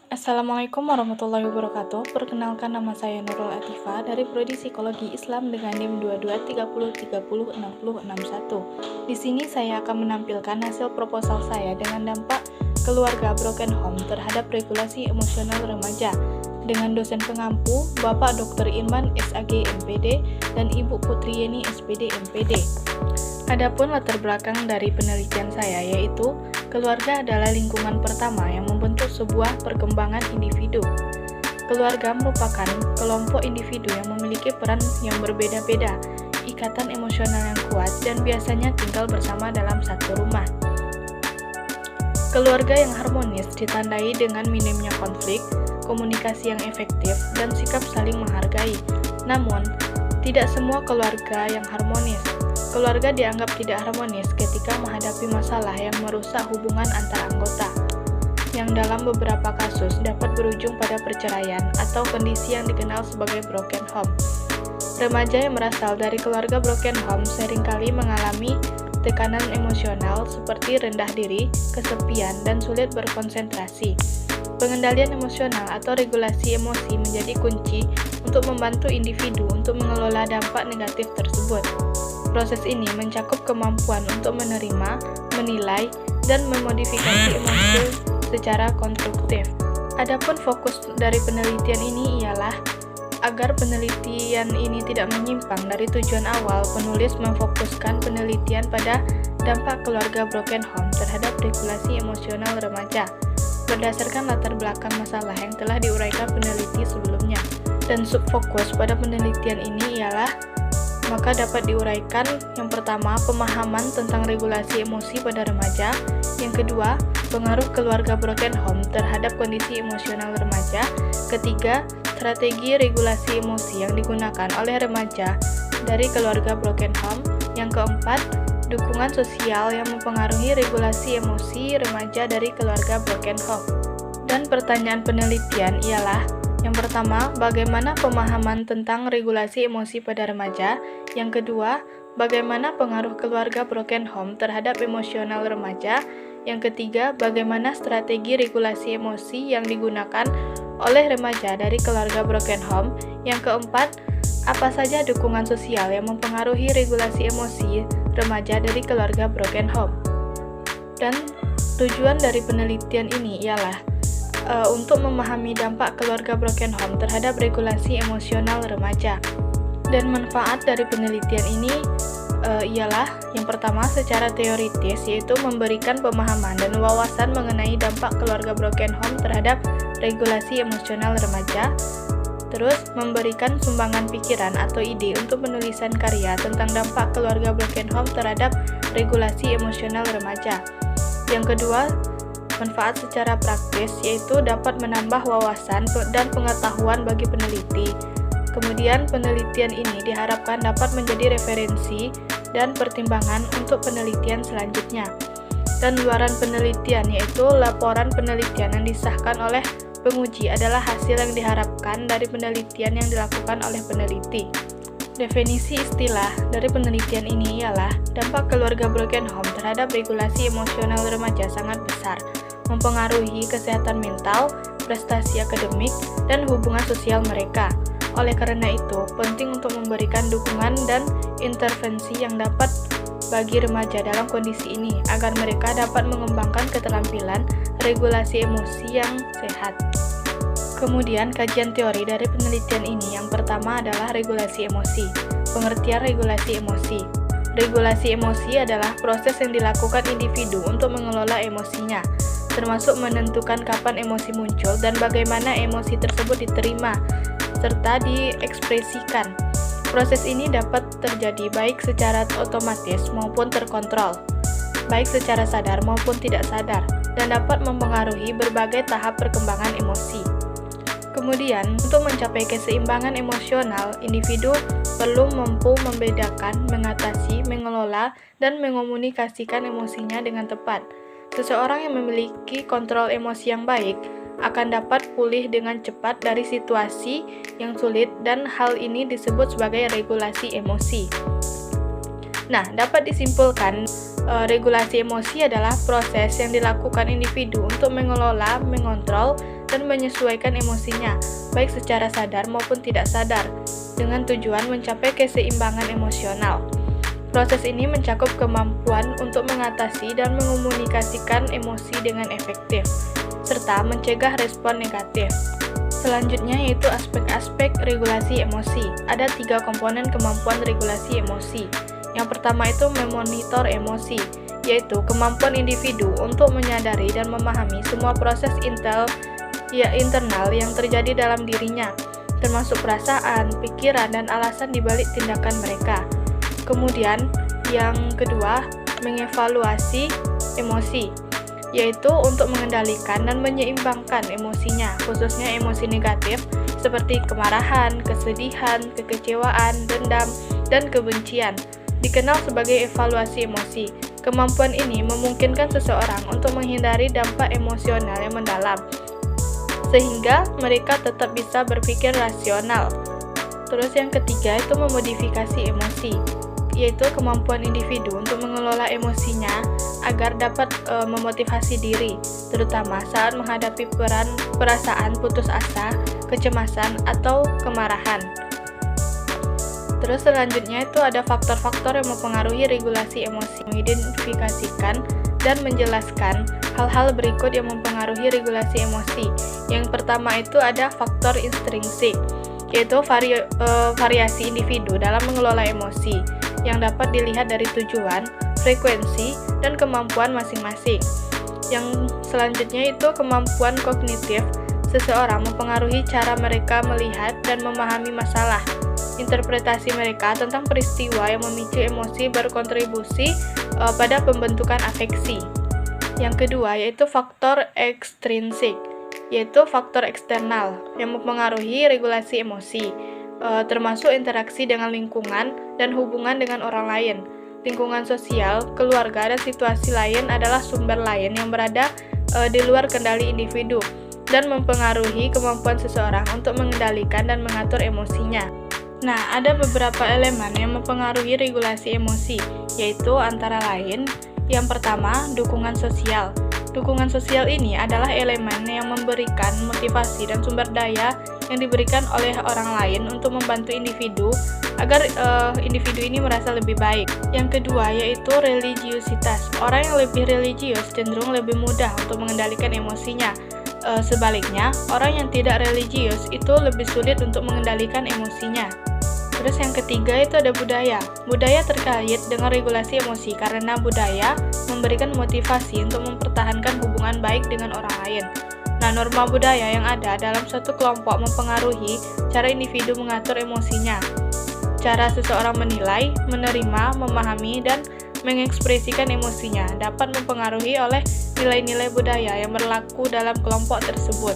Assalamualaikum warahmatullahi wabarakatuh. Perkenalkan, nama saya Nurul Atifa dari Prodi Psikologi Islam dengan NIM 2230306061. Di sini saya akan menampilkan hasil proposal saya dengan dampak keluarga broken home terhadap regulasi emosional remaja dengan dosen pengampu Bapak Dr. Irman SAG MPD dan Ibu Putri Yeni SPD MPD. Adapun latar belakang dari penelitian saya yaitu keluarga adalah lingkungan pertama yang membentuk sebuah perkembangan individu. Keluarga merupakan kelompok individu yang memiliki peran yang berbeda-beda, ikatan emosional yang kuat, dan biasanya tinggal bersama dalam satu rumah. Keluarga yang harmonis ditandai dengan minimnya konflik, komunikasi yang efektif, dan sikap saling menghargai. Namun, tidak semua keluarga yang harmonis. Keluarga dianggap tidak harmonis ketika menghadapi masalah yang merusak hubungan antar anggota, yang dalam beberapa kasus dapat berujung pada perceraian atau kondisi yang dikenal sebagai broken home. Remaja yang berasal dari keluarga broken home seringkali mengalami tekanan emosional seperti rendah diri, kesepian, dan sulit berkonsentrasi. Pengendalian emosional atau regulasi emosi menjadi kunci untuk membantu individu untuk mengelola dampak negatif tersebut. Proses ini mencakup kemampuan untuk menerima, menilai, dan memodifikasi emosi secara konstruktif. Adapun fokus dari penelitian ini ialah agar penelitian ini tidak menyimpang dari tujuan awal, penulis memfokuskan penelitian pada dampak keluarga broken home terhadap regulasi emosional remaja berdasarkan latar belakang masalah yang telah diuraikan peneliti sebelumnya. Dan subfokus pada penelitian ini ialah maka dapat diuraikan yang pertama, pemahaman tentang regulasi emosi pada remaja, yang kedua, pengaruh keluarga broken home terhadap kondisi emosional remaja, ketiga, strategi regulasi emosi yang digunakan oleh remaja dari keluarga broken home, yang keempat, dukungan sosial yang mempengaruhi regulasi emosi remaja dari keluarga broken home. Dan pertanyaan penelitian ialah yang pertama, bagaimana pemahaman tentang regulasi emosi pada remaja? Yang kedua, bagaimana pengaruh keluarga broken home terhadap emosional remaja? Yang ketiga, bagaimana strategi regulasi emosi yang digunakan oleh remaja dari keluarga broken home? Yang keempat, apa saja dukungan sosial yang mempengaruhi regulasi emosi remaja dari keluarga broken home? Dan tujuan dari penelitian ini ialah untuk memahami dampak keluarga broken home terhadap regulasi emosional remaja. Dan manfaat dari penelitian ini ialah yang pertama secara teoritis, yaitu memberikan pemahaman dan wawasan mengenai dampak keluarga broken home terhadap regulasi emosional remaja. Terus memberikan sumbangan pikiran atau ide untuk penulisan karya tentang dampak keluarga broken home terhadap regulasi emosional remaja. Yang kedua, manfaat secara praktis, yaitu dapat menambah wawasan dan pengetahuan bagi peneliti. Kemudian penelitian ini diharapkan dapat menjadi referensi dan pertimbangan untuk penelitian selanjutnya. Dan luaran penelitian, yaitu laporan penelitian yang disahkan oleh penguji adalah hasil yang diharapkan dari penelitian yang dilakukan oleh peneliti. Definisi istilah dari penelitian ini ialah dampak keluarga broken home terhadap regulasi emosional remaja sangat besar, mempengaruhi kesehatan mental, prestasi akademik, dan hubungan sosial mereka. Oleh karena itu, penting untuk memberikan dukungan dan intervensi yang dapat bagi remaja dalam kondisi ini, agar mereka dapat mengembangkan keterampilan regulasi emosi yang sehat. Kemudian, kajian teori dari penelitian ini yang pertama adalah regulasi emosi. Pengertian regulasi emosi. Regulasi emosi adalah proses yang dilakukan individu untuk mengelola emosinya, termasuk menentukan kapan emosi muncul dan bagaimana emosi tersebut diterima serta diekspresikan. Proses ini dapat terjadi baik secara otomatis maupun terkontrol, baik secara sadar maupun tidak sadar, dan dapat mempengaruhi berbagai tahap perkembangan emosi. Kemudian, untuk mencapai keseimbangan emosional, individu perlu mampu membedakan, mengatasi, mengelola, dan mengomunikasikan emosinya dengan tepat. Seseorang yang memiliki kontrol emosi yang baik akan dapat pulih dengan cepat dari situasi yang sulit, dan hal ini disebut sebagai regulasi emosi. Nah, dapat disimpulkan regulasi emosi adalah proses yang dilakukan individu untuk mengelola, mengontrol, dan menyesuaikan emosinya, baik secara sadar maupun tidak sadar, dengan tujuan mencapai keseimbangan emosional. Proses ini mencakup kemampuan untuk mengatasi dan mengomunikasikan emosi dengan efektif, serta mencegah respon negatif. Selanjutnya yaitu aspek-aspek regulasi emosi. Ada 3 komponen kemampuan regulasi emosi. Yang pertama itu memonitor emosi, yaitu kemampuan individu untuk menyadari dan memahami semua proses internal yang terjadi dalam dirinya, termasuk perasaan, pikiran, dan alasan dibalik tindakan mereka. Kemudian, yang kedua, mengevaluasi emosi, yaitu untuk mengendalikan dan menyeimbangkan emosinya, khususnya emosi negatif seperti kemarahan, kesedihan, kekecewaan, dendam, dan kebencian. Dikenal sebagai evaluasi emosi. Kemampuan ini memungkinkan seseorang untuk menghindari dampak emosional yang mendalam, sehingga mereka tetap bisa berpikir rasional. Terus yang ketiga itu memodifikasi emosi, yaitu kemampuan individu untuk mengelola emosinya agar dapat memotivasi diri, terutama saat menghadapi perasaan putus asa, kecemasan, atau kemarahan. Terus selanjutnya itu ada faktor-faktor yang mempengaruhi regulasi emosi, mengidentifikasikan dan menjelaskan hal-hal berikut yang mempengaruhi regulasi emosi. Yang pertama itu ada faktor intrinsik, yaitu variasi individu dalam mengelola emosi, yang dapat dilihat dari tujuan, frekuensi, dan kemampuan masing-masing. Yang selanjutnya itu kemampuan kognitif. Seseorang mempengaruhi cara mereka melihat dan memahami masalah. Interpretasi mereka tentang peristiwa yang memicu emosi berkontribusi pada pembentukan afeksi. Yang kedua yaitu faktor ekstrinsik, yaitu faktor eksternal yang mempengaruhi regulasi emosi, termasuk interaksi dengan lingkungan dan hubungan dengan orang lain. Lingkungan sosial, keluarga, dan situasi lain adalah sumber lain yang berada di luar kendali individu dan mempengaruhi kemampuan seseorang untuk mengendalikan dan mengatur emosinya. Nah, ada beberapa elemen yang mempengaruhi regulasi emosi, yaitu antara lain, yang pertama, dukungan sosial. Dukungan sosial ini adalah elemen yang memberikan motivasi dan sumber daya yang diberikan oleh orang lain untuk membantu individu agar individu ini merasa lebih baik. Yang kedua yaitu religiusitas. Orang yang lebih religius cenderung lebih mudah untuk mengendalikan emosinya. Sebaliknya, orang yang tidak religius itu lebih sulit untuk mengendalikan emosinya. Terus yang ketiga itu ada budaya. Budaya terkait dengan regulasi emosi karena budaya memberikan motivasi untuk mempertahankan hubungan baik dengan orang lain. Nah, norma budaya yang ada dalam suatu kelompok mempengaruhi cara individu mengatur emosinya. Cara seseorang menilai, menerima, memahami, dan mengekspresikan emosinya dapat mempengaruhi oleh nilai-nilai budaya yang berlaku dalam kelompok tersebut.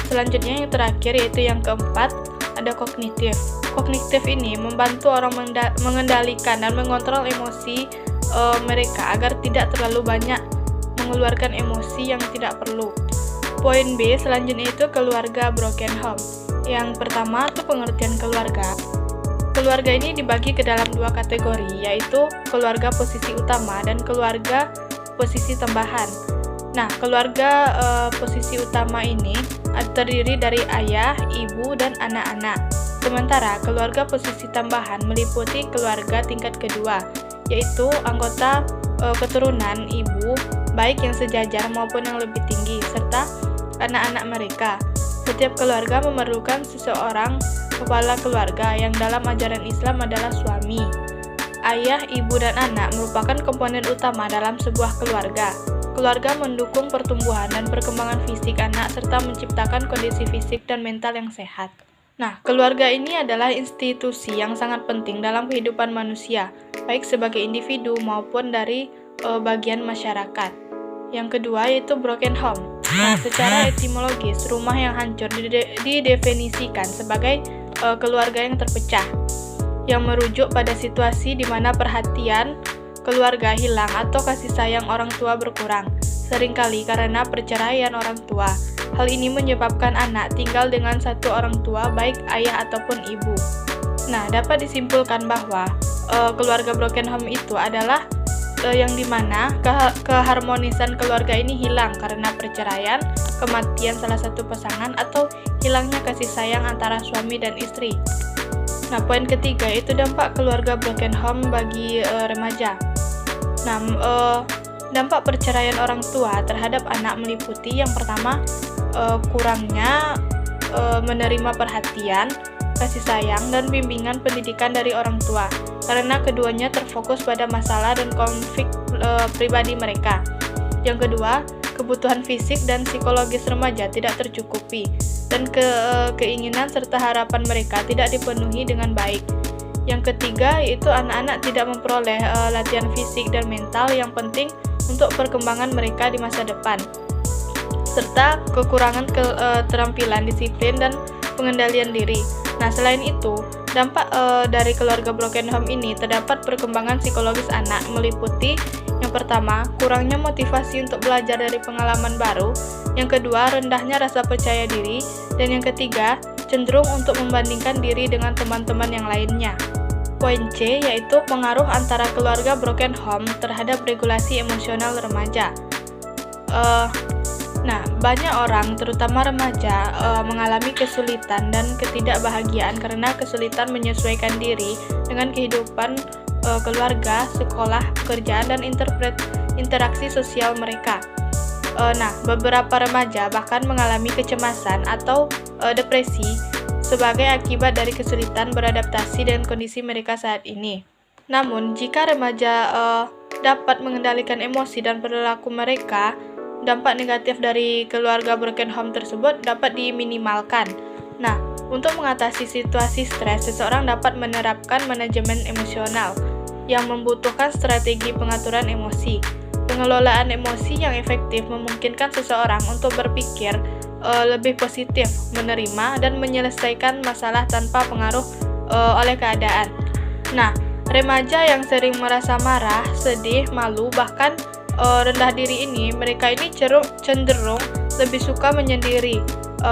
Selanjutnya yang terakhir yaitu yang keempat, ada kognitif. Kognitif ini membantu orang mengendalikan dan mengontrol emosi mereka agar tidak terlalu banyak mengeluarkan emosi yang tidak perlu. Poin B selanjutnya itu keluarga broken home. Yang pertama itu pengertian keluarga. Keluarga ini dibagi ke dalam 2 kategori, yaitu keluarga posisi utama dan keluarga posisi tambahan. Nah, keluarga posisi utama ini terdiri dari ayah, ibu, dan anak-anak. Sementara keluarga posisi tambahan meliputi keluarga tingkat kedua, yaitu anggota keturunan ibu, baik yang sejajar maupun yang lebih tinggi, serta anak-anak mereka. Setiap keluarga memerlukan seseorang kepala keluarga yang dalam ajaran Islam adalah suami. Ayah, ibu, dan anak merupakan komponen utama dalam sebuah keluarga. Keluarga mendukung pertumbuhan dan perkembangan fisik anak serta menciptakan kondisi fisik dan mental yang sehat. Nah, keluarga ini adalah institusi yang sangat penting dalam kehidupan manusia, baik sebagai individu maupun dari bagian masyarakat. Yang kedua yaitu broken home. Nah, secara etimologis, rumah yang hancur didefinisikan sebagai keluarga yang terpecah, yang merujuk pada situasi di mana perhatian keluarga hilang atau kasih sayang orang tua berkurang, seringkali karena perceraian orang tua. Hal ini menyebabkan anak tinggal dengan satu orang tua, baik ayah ataupun ibu. Nah, dapat disimpulkan bahwa keluarga broken home itu adalah yang dimana keharmonisan keluarga ini hilang karena perceraian, kematian salah satu pasangan, atau hilangnya kasih sayang antara suami dan istri. Nah, poin ketiga itu dampak keluarga broken home bagi remaja. Nah, dampak perceraian orang tua terhadap anak meliputi yang pertama, kurangnya menerima perhatian, kasih sayang, dan bimbingan pendidikan dari orang tua, karena keduanya terfokus pada masalah dan konflik pribadi mereka. Yang kedua, kebutuhan fisik dan psikologis remaja tidak tercukupi, dan keinginan serta harapan mereka tidak dipenuhi dengan baik. Yang ketiga, yaitu anak-anak tidak memperoleh latihan fisik dan mental yang penting untuk perkembangan mereka di masa depan, serta kekurangan keterampilan disiplin dan pengendalian diri. Nah, selain itu, dampak dari keluarga broken home ini terdapat perkembangan psikologis anak meliputi yang pertama, kurangnya motivasi untuk belajar dari pengalaman baru. Yang kedua, rendahnya rasa percaya diri. Dan yang ketiga, cenderung untuk membandingkan diri dengan teman-teman yang lainnya. Poin C yaitu pengaruh antara keluarga broken home terhadap regulasi emosional remaja. Nah, banyak orang, terutama remaja, mengalami kesulitan dan ketidakbahagiaan karena kesulitan menyesuaikan diri dengan kehidupan keluarga, sekolah, pekerjaan, dan interaksi sosial mereka. Nah, beberapa remaja bahkan mengalami kecemasan atau depresi sebagai akibat dari kesulitan beradaptasi dengan kondisi mereka saat ini. Namun, jika remaja dapat mengendalikan emosi dan perilaku mereka, dampak negatif dari keluarga broken home tersebut dapat diminimalkan. Nah, untuk mengatasi situasi stres, seseorang dapat menerapkan manajemen emosional yang membutuhkan strategi pengaturan emosi. Pengelolaan emosi yang efektif memungkinkan seseorang untuk berpikir lebih positif, menerima, dan menyelesaikan masalah tanpa pengaruh oleh keadaan. Nah, remaja yang sering merasa marah, sedih, malu, bahkan rendah diri ini, mereka ini cenderung lebih suka menyendiri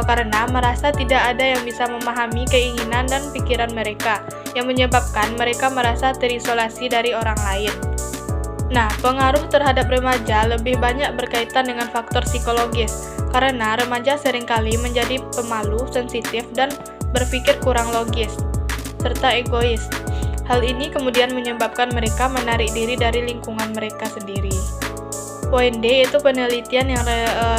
karena merasa tidak ada yang bisa memahami keinginan dan pikiran mereka, yang menyebabkan mereka merasa terisolasi dari orang lain. Nah, pengaruh terhadap remaja lebih banyak berkaitan dengan faktor psikologis, karena remaja seringkali menjadi pemalu, sensitif, dan berpikir kurang logis, serta egois. Hal ini kemudian menyebabkan mereka menarik diri dari lingkungan mereka sendiri. Poin D itu penelitian yang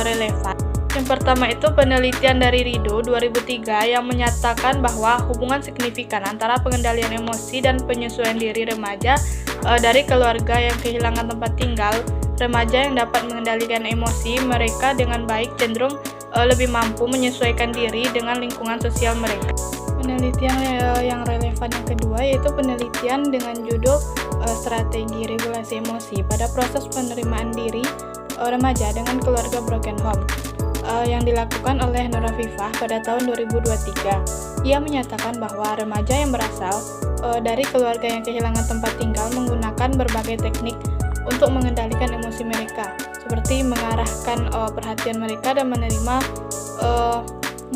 relevan. Yang pertama itu penelitian dari Rido 2003 yang menyatakan bahwa hubungan signifikan antara pengendalian emosi dan penyesuaian diri remaja dari keluarga yang kehilangan tempat tinggal. Remaja yang dapat mengendalikan emosi mereka dengan baik cenderung lebih mampu menyesuaikan diri dengan lingkungan sosial mereka. Penelitian yang relevan yang kedua yaitu penelitian dengan judul strategi regulasi emosi pada proses penerimaan diri remaja dengan keluarga broken home yang dilakukan oleh Nur Afifah pada tahun 2023. Ia menyatakan bahwa remaja yang berasal dari keluarga yang kehilangan tempat tinggal menggunakan berbagai teknik untuk mengendalikan emosi mereka, seperti mengarahkan perhatian mereka dan menerima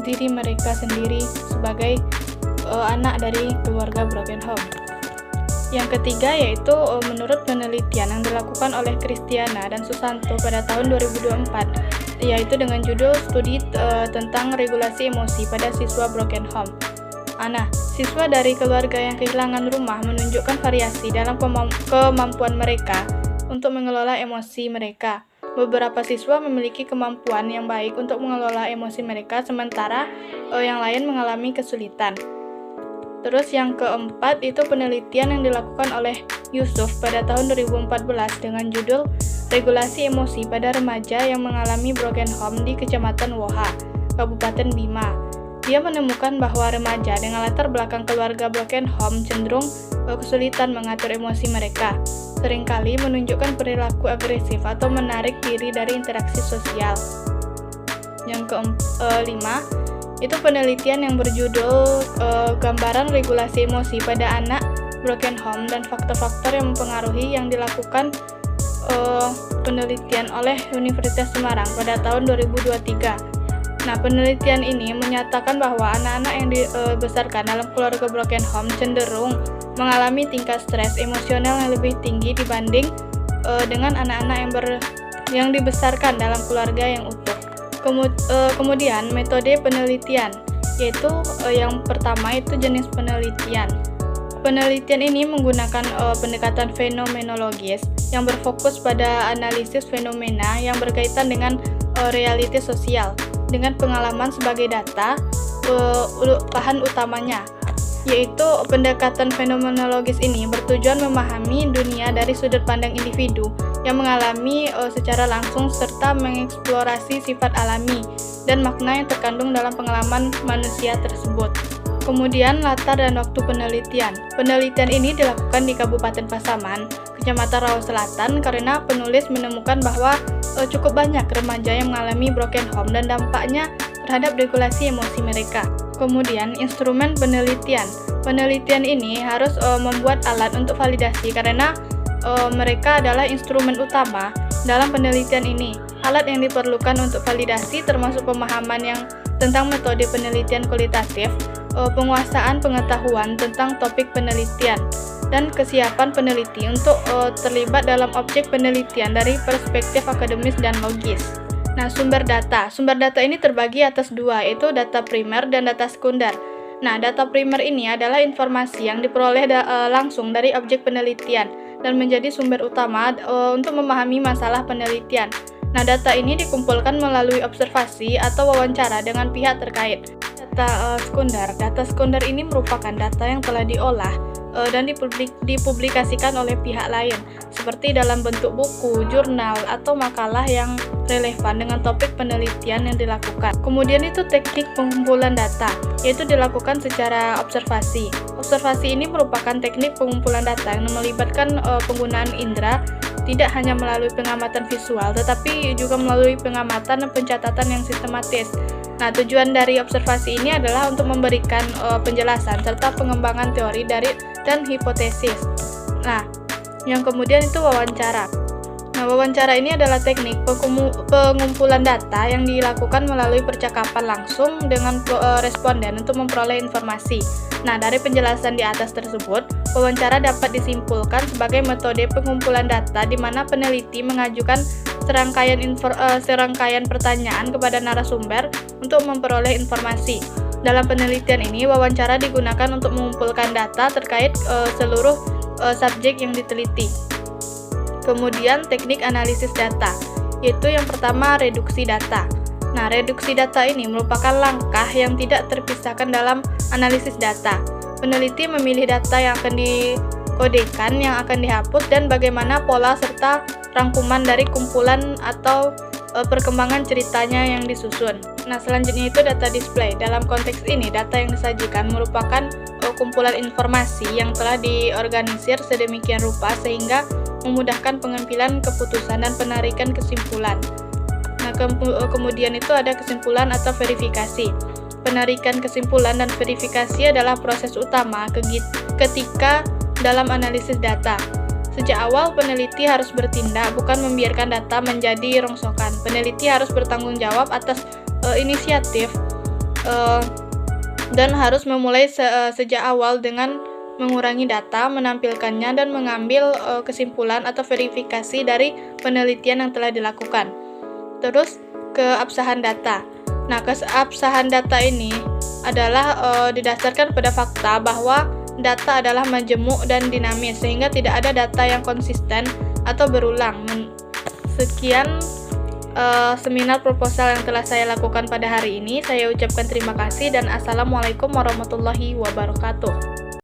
diri mereka sendiri sebagai anak dari keluarga broken home. Yang ketiga yaitu menurut penelitian yang dilakukan oleh Kristiana dan Susanto pada tahun 2024, yaitu dengan judul studi tentang regulasi emosi pada siswa broken home. Nah, siswa dari keluarga yang kehilangan rumah menunjukkan variasi dalam kemampuan mereka untuk mengelola emosi mereka. Beberapa siswa memiliki kemampuan yang baik untuk mengelola emosi mereka, sementara yang lain mengalami kesulitan. Terus yang keempat itu penelitian yang dilakukan oleh Yusuf pada tahun 2014 dengan judul Regulasi Emosi pada Remaja yang Mengalami Broken Home di Kecamatan Woha, Kabupaten Bima. Dia menemukan bahwa remaja dengan latar belakang keluarga broken home cenderung kesulitan mengatur emosi mereka, seringkali menunjukkan perilaku agresif atau menarik diri dari interaksi sosial. Yang kelima, itu penelitian yang berjudul Gambaran Regulasi Emosi pada Anak Broken Home dan Faktor-Faktor yang Mempengaruhi yang dilakukan penelitian oleh Universitas Semarang pada tahun 2023. Nah, penelitian ini menyatakan bahwa anak-anak yang dibesarkan dalam keluarga broken home cenderung mengalami tingkat stres emosional yang lebih tinggi dibanding dengan anak-anak yang dibesarkan dalam keluarga yang utuh. Kemudian metode penelitian, yaitu yang pertama itu jenis penelitian. Penelitian ini menggunakan pendekatan fenomenologis yang berfokus pada analisis fenomena yang berkaitan dengan realitas sosial dengan pengalaman sebagai data bahan utamanya, yaitu pendekatan fenomenologis ini bertujuan memahami dunia dari sudut pandang individu yang mengalami secara langsung serta mengeksplorasi sifat alami dan makna yang terkandung dalam pengalaman manusia tersebut. Kemudian latar dan waktu penelitian. Penelitian ini dilakukan di Kabupaten Pasaman, Kecamatan Rawa Selatan, karena penulis menemukan bahwa cukup banyak remaja yang mengalami broken home dan dampaknya terhadap regulasi emosi mereka. Kemudian instrumen penelitian. Penelitian ini harus membuat alat untuk validasi karena mereka adalah instrumen utama dalam penelitian ini. Alat yang diperlukan untuk validasi termasuk pemahaman yang tentang metode penelitian kualitatif, penguasaan pengetahuan tentang topik penelitian, dan kesiapan peneliti untuk terlibat dalam objek penelitian dari perspektif akademis dan logis. Nah, sumber data. Sumber data ini terbagi atas dua, yaitu data primer dan data sekunder. Nah, data primer ini adalah informasi yang diperoleh langsung dari objek penelitian dan menjadi sumber utama untuk memahami masalah penelitian. Nah, data ini dikumpulkan melalui observasi atau wawancara dengan pihak terkait. Data sekunder. Data sekunder ini merupakan data yang telah diolah dan dipublikasikan oleh pihak lain, seperti dalam bentuk buku, jurnal, atau makalah yang relevan dengan topik penelitian yang dilakukan. Kemudian itu teknik pengumpulan data, yaitu dilakukan secara observasi. Observasi ini merupakan teknik pengumpulan data yang melibatkan penggunaan indera, tidak hanya melalui pengamatan visual, tetapi juga melalui pengamatan dan pencatatan yang sistematis. Nah, tujuan dari observasi ini adalah untuk memberikan penjelasan serta pengembangan teori dan hipotesis. Nah, yang kemudian itu wawancara. Nah, wawancara ini adalah teknik pengumpulan data yang dilakukan melalui percakapan langsung dengan responden untuk memperoleh informasi. Nah, dari penjelasan di atas tersebut, wawancara dapat disimpulkan sebagai metode pengumpulan data di mana peneliti mengajukan serangkaian pertanyaan kepada narasumber untuk memperoleh informasi. Dalam penelitian ini, wawancara digunakan untuk mengumpulkan data terkait seluruh subjek yang diteliti. Kemudian teknik analisis data, yaitu yang pertama reduksi data. Nah, reduksi data ini merupakan langkah yang tidak terpisahkan dalam analisis data. Peneliti memilih data yang akan dikodekan, yang akan dihapus, dan bagaimana pola serta rangkuman dari kumpulan atau perkembangan ceritanya yang disusun. Nah, selanjutnya itu data display. Dalam konteks ini, data yang disajikan merupakan kumpulan informasi yang telah diorganisir sedemikian rupa sehingga memudahkan pengambilan keputusan dan penarikan kesimpulan. Nah, kemudian itu ada kesimpulan atau verifikasi. Penarikan kesimpulan dan verifikasi adalah proses utama ketika dalam analisis data. Sejak awal, peneliti harus bertindak, bukan membiarkan data menjadi rongsokan. Peneliti harus bertanggung jawab atas inisiatif dan harus memulai sejak awal dengan mengurangi data, menampilkannya, dan mengambil kesimpulan atau verifikasi dari penelitian yang telah dilakukan. Terus, keabsahan data. Nah, keabsahan data ini adalah didasarkan pada fakta bahwa data adalah majemuk dan dinamis, sehingga tidak ada data yang konsisten atau berulang. Sekian seminar proposal yang telah saya lakukan pada hari ini. Saya ucapkan terima kasih dan assalamualaikum warahmatullahi wabarakatuh.